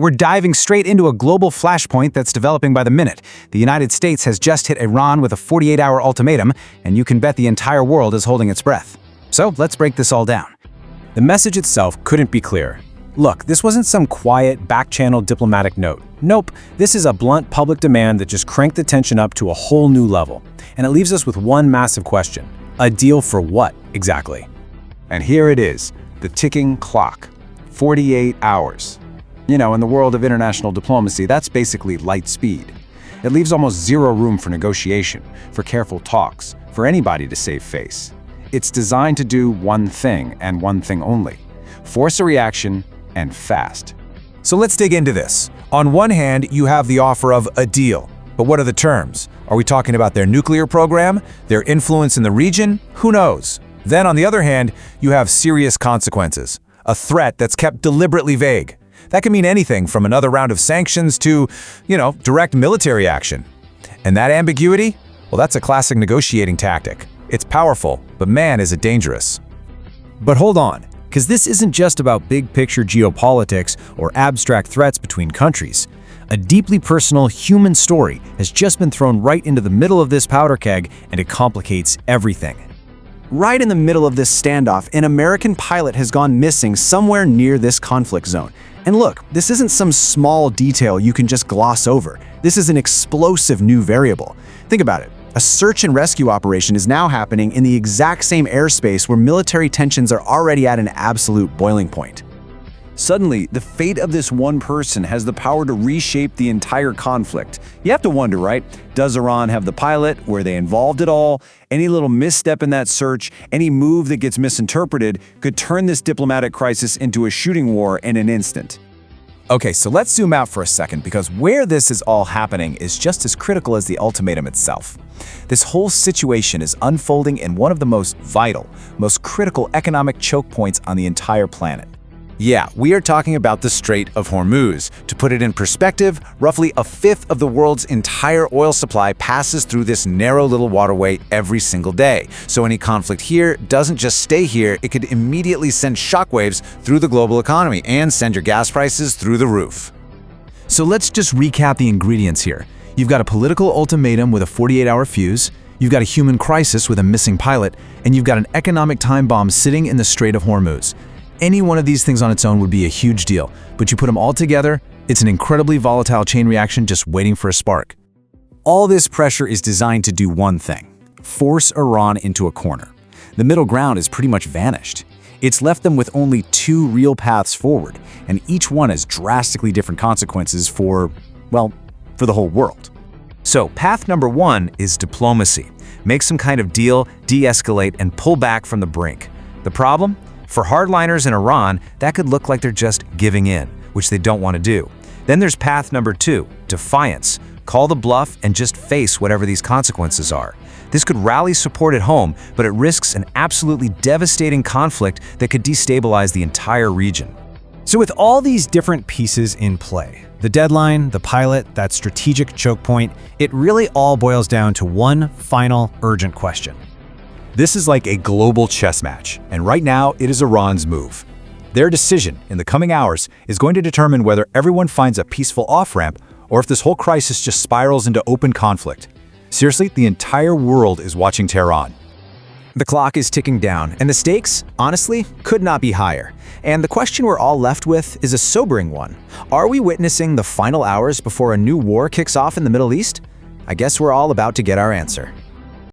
We're diving straight into a global flashpoint that's developing by the minute. The United States has just hit Iran with a 48-hour ultimatum, and you can bet the entire world is holding its breath. So let's break this all down. The message itself couldn't be clearer. Look, this wasn't some quiet, back-channel diplomatic note. Nope, this is a blunt public demand that just cranked the tension up to a whole new level. And it leaves us with one massive question. A deal for what, exactly? And here it is, the ticking clock. 48 hours. You know, in the world of international diplomacy, that's basically light speed. It leaves almost zero room for negotiation, for careful talks, for anybody to save face. It's designed to do one thing, and one thing only. Force a reaction, and fast. So let's dig into this. On one hand, you have the offer of a deal. But what are the terms? Are we talking about their nuclear program, their influence in the region? Who knows? Then on the other hand, you have serious consequences. A threat that's kept deliberately vague. That can mean anything from another round of sanctions to, direct military action. And that ambiguity? Well, that's a classic negotiating tactic. It's powerful, but man, is it dangerous. But hold on, because this isn't just about big-picture geopolitics or abstract threats between countries. A deeply personal human story has just been thrown right into the middle of this powder keg, and it complicates everything. Right in the middle of this standoff, an American pilot has gone missing somewhere near this conflict zone. And look, this isn't some small detail you can just gloss over. This is an explosive new variable. Think about it. A search and rescue operation is now happening in the exact same airspace where military tensions are already at an absolute boiling point. Suddenly, the fate of this one person has the power to reshape the entire conflict. You have to wonder, right? Does Iran have the pilot? Were they involved at all? Any little misstep in that search, any move that gets misinterpreted, could turn this diplomatic crisis into a shooting war in an instant. Okay, so let's zoom out for a second, because where this is all happening is just as critical as the ultimatum itself. This whole situation is unfolding in one of the most vital, most critical economic choke points on the entire planet. Yeah, we are talking about the Strait of Hormuz. To put it in perspective, roughly a fifth of the world's entire oil supply passes through this narrow little waterway every single day. So any conflict here doesn't just stay here, it could immediately send shockwaves through the global economy and send your gas prices through the roof. So let's just recap the ingredients here. You've got a political ultimatum with a 48-hour fuse, you've got a human crisis with a missing pilot, and you've got an economic time bomb sitting in the Strait of Hormuz. Any one of these things on its own would be a huge deal, but you put them all together, it's an incredibly volatile chain reaction just waiting for a spark. All this pressure is designed to do one thing: force Iran into a corner. The middle ground is pretty much vanished. It's left them with only two real paths forward, and each one has drastically different consequences for the whole world. So path number one is diplomacy. Make some kind of deal, de-escalate, and pull back from the brink. The problem? For hardliners in Iran, that could look like they're just giving in, which they don't want to do. Then there's path number two, defiance. Call the bluff and just face whatever these consequences are. This could rally support at home, but it risks an absolutely devastating conflict that could destabilize the entire region. So with all these different pieces in play, the deadline, the pilot, that strategic choke point, it really all boils down to one final urgent question. This is like a global chess match, and right now it is Iran's move. Their decision in the coming hours is going to determine whether everyone finds a peaceful off-ramp or if this whole crisis just spirals into open conflict. Seriously, the entire world is watching Tehran. The clock is ticking down, and the stakes, honestly, could not be higher. And the question we're all left with is a sobering one. Are we witnessing the final hours before a new war kicks off in the Middle East? I guess we're all about to get our answer.